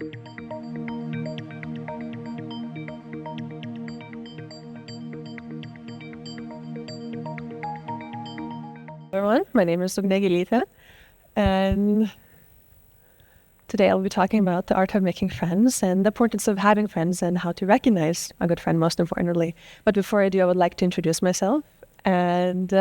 Everyone, my name is Ugnė Gilytė, and today I'll be talking about the art of making friends and the importance of having friends and how to recognize a good friend, most importantly. But before I do, I would like to introduce myself. And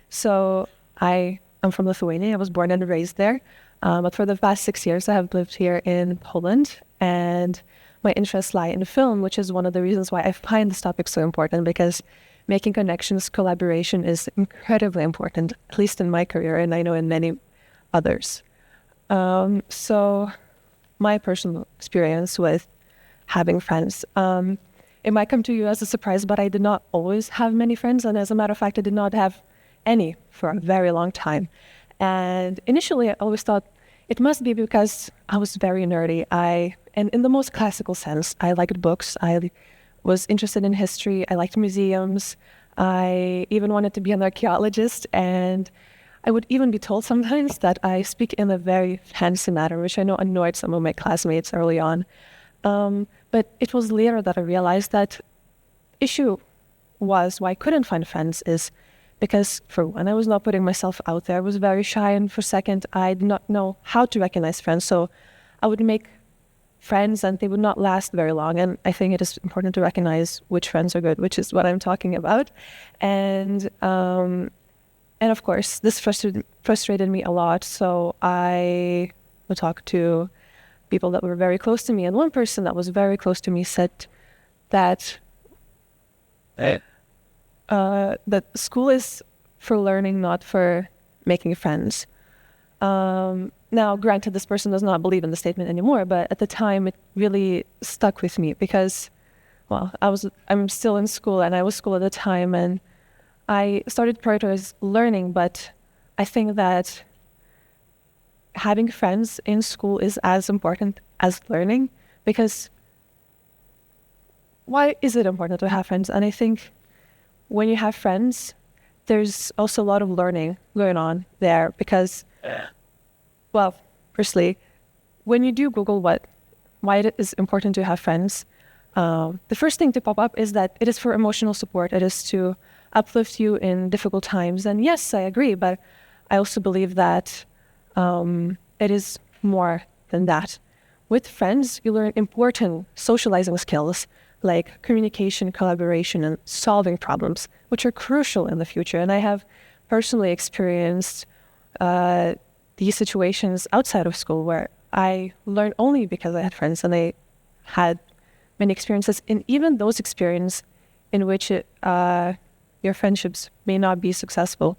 so I am from Lithuania. I was born and raised there. But for the past 6 years, I have lived here in Poland, and my interests lie in film, which is one of the reasons why I find this topic so important, because making connections, collaboration is incredibly important, at least in my career, and I know in many others. So my personal experience with having friends, it might come to you as a surprise, but I did not always have many friends. And as a matter of fact, I did not have any for a very long time. And initially, I always thought it must be because I was very nerdy. And in the most classical sense, I liked books. I was interested in history. I liked museums. I even wanted to be an archaeologist. And I would even be told sometimes that I speak in a very fancy manner, which I know annoyed some of my classmates early on. But it was later that I realized that issue was why I couldn't find friends is because, for one, I was not putting myself out there. I was very shy. And for second, I did not know how to recognize friends. So I would make friends and they would not last very long. And I think it is important to recognize which friends are good, which is what I'm talking about. And of course, this frustrated me a lot. So I would talk to people that were very close to me. And one person that was very close to me said that that school is for learning, not for making friends. Now, granted, this person does not believe in the statement anymore, but at the time it really stuck with me because, well, I'm still in school and I was school at the time, and I started prioritizing learning, but I think that having friends in school is as important as learning, because why is it important to have friends? And I think when you have friends, there's also a lot of learning going on there because, well, firstly, when you do Google why it is important to have friends, the first thing to pop up is that it is for emotional support. It is to uplift you in difficult times. And yes, I agree, but I also believe that it is more than that. With friends, you learn important socializing skills like communication, collaboration, and solving problems, which are crucial in the future. And I have personally experienced these situations outside of school where I learned only because I had friends and I had many experiences. And even those experiences in which your friendships may not be successful,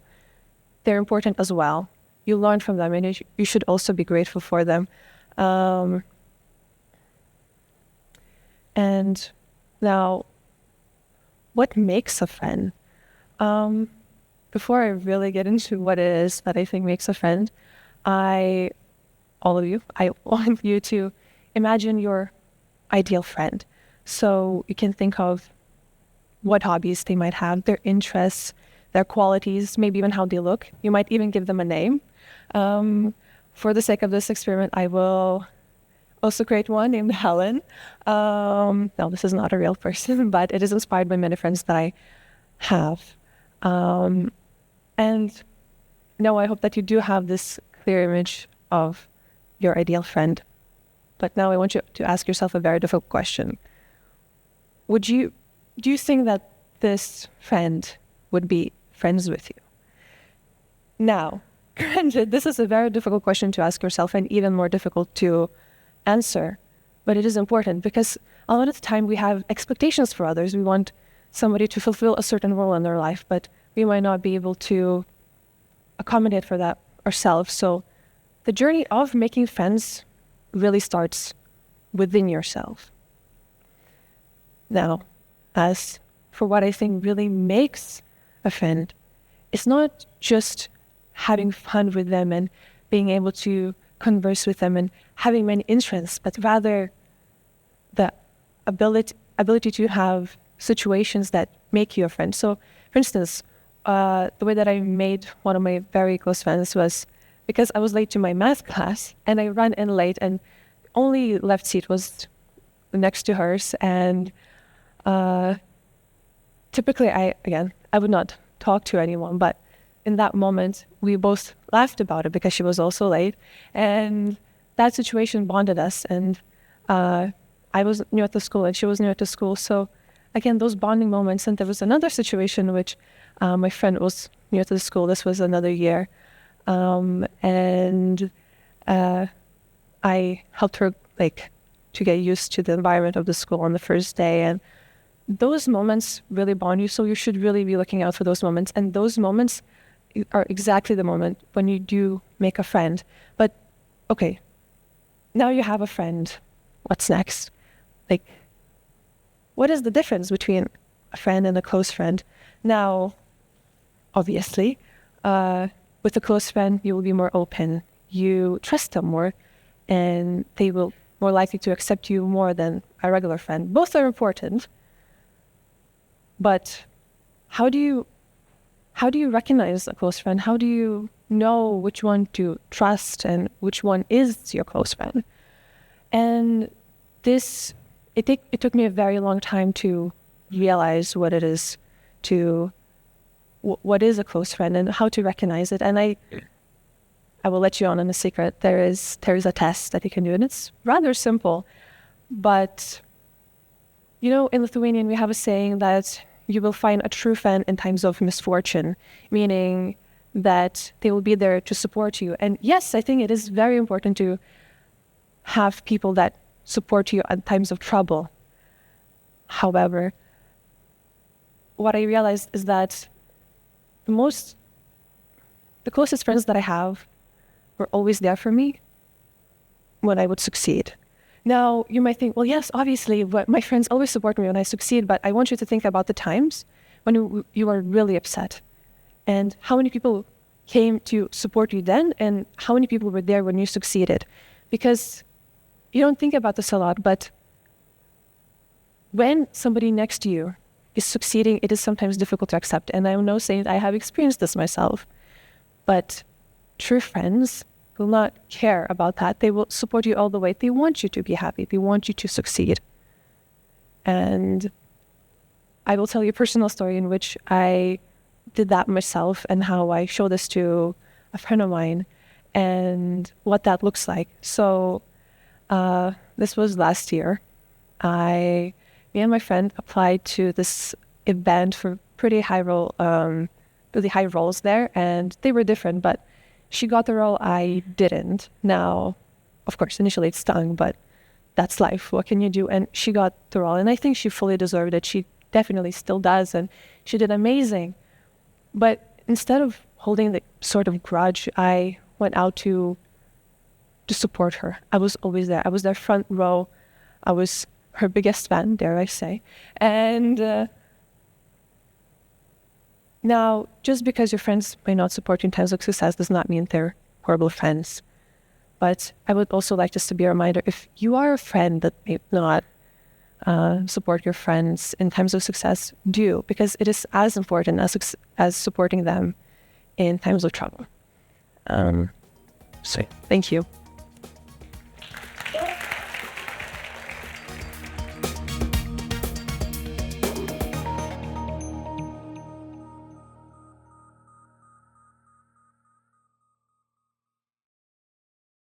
they're important as well. You learn from them and you should also be grateful for them. And now, what makes a friend? Before I really get into what it is that I think makes a friend, I want you to imagine your ideal friend. So you can think of what hobbies they might have, their interests, their qualities, maybe even how they look. You might even give them a name. For the sake of this experiment, I will also create one named Helen. No, this is not a real person, but it is inspired by many friends that I have. And no, I hope that you do have this clear image of your ideal friend. But now I want you to ask yourself a very difficult question. Do you think that this friend would be friends with you? Now, granted, this is a very difficult question to ask yourself and even more difficult to answer, but it is important because a lot of the time we have expectations for others. We want somebody to fulfill a certain role in their life, but we might not be able to accommodate for that ourselves. So the journey of making friends really starts within yourself. Now, as for what I think really makes a friend, it's not just having fun with them and being able to converse with them and having many interests, but rather the ability to have situations that make you a friend. So, for instance, the way that I made one of my very close friends was because I was late to my math class and I ran in late, and only left seat was next to hers, and typically I would not talk to anyone, but in that moment we both laughed about it because she was also late, and that situation bonded us. And I was new at the school and she was new at the school, so again, those bonding moments. And there was another situation in which my friend was new to the school. This was another year, and I helped her to get used to the environment of the school on the first day. And those moments really bond you, so you should really be looking out for those moments. And those moments are exactly the moment when you do make a friend. But okay, now you have a friend. What's next? What is the difference between a friend and a close friend? Now, obviously, with a close friend, you will be more open. You trust them more, and they will more likely to accept you more than a regular friend. Both are important, but how do you recognize a close friend? How do you know which one to trust and which one is your close friend? And it took me a very long time to realize what it is what is a close friend and how to recognize it. And I will let you on a secret. There is a test that you can do, and it's rather simple. But in Lithuanian we have a saying that you will find a true friend in times of misfortune, meaning that they will be there to support you. And yes, I think it is very important to have people that support you at times of trouble. However, what I realized is that the closest friends that I have were always there for me when I would succeed. Now, you might think, well, yes, obviously, my friends always support me when I succeed, but I want you to think about the times when you are really upset, and how many people came to support you then, and how many people were there when you succeeded. Because you don't think about this a lot, but when somebody next to you is succeeding, it is sometimes difficult to accept. And I'm no saint, I have experienced this myself. But true friends will not care about that. They will support you all the way. They want you to be happy. They want you to succeed. And I will tell you a personal story in which I did that myself, and how I showed this to a friend of mine and what that looks like. So this was last year. Me and my friend applied to this event for really high roles there, and they were different, but she got the role, I didn't. Now, of course, initially it stung, but that's life. What can you do? And she got the role, and I think she fully deserved it. She definitely still does, and she did amazing. But instead of holding the sort of grudge, I went out to support her. I was always there. I was there front row. I was her biggest fan, dare I say. And now, just because your friends may not support you in times of success does not mean they're horrible friends. But I would also like this to be a reminder, if you are a friend that may not support your friends in times of success, do, because it is as important as supporting them in times of trouble. So, thank you.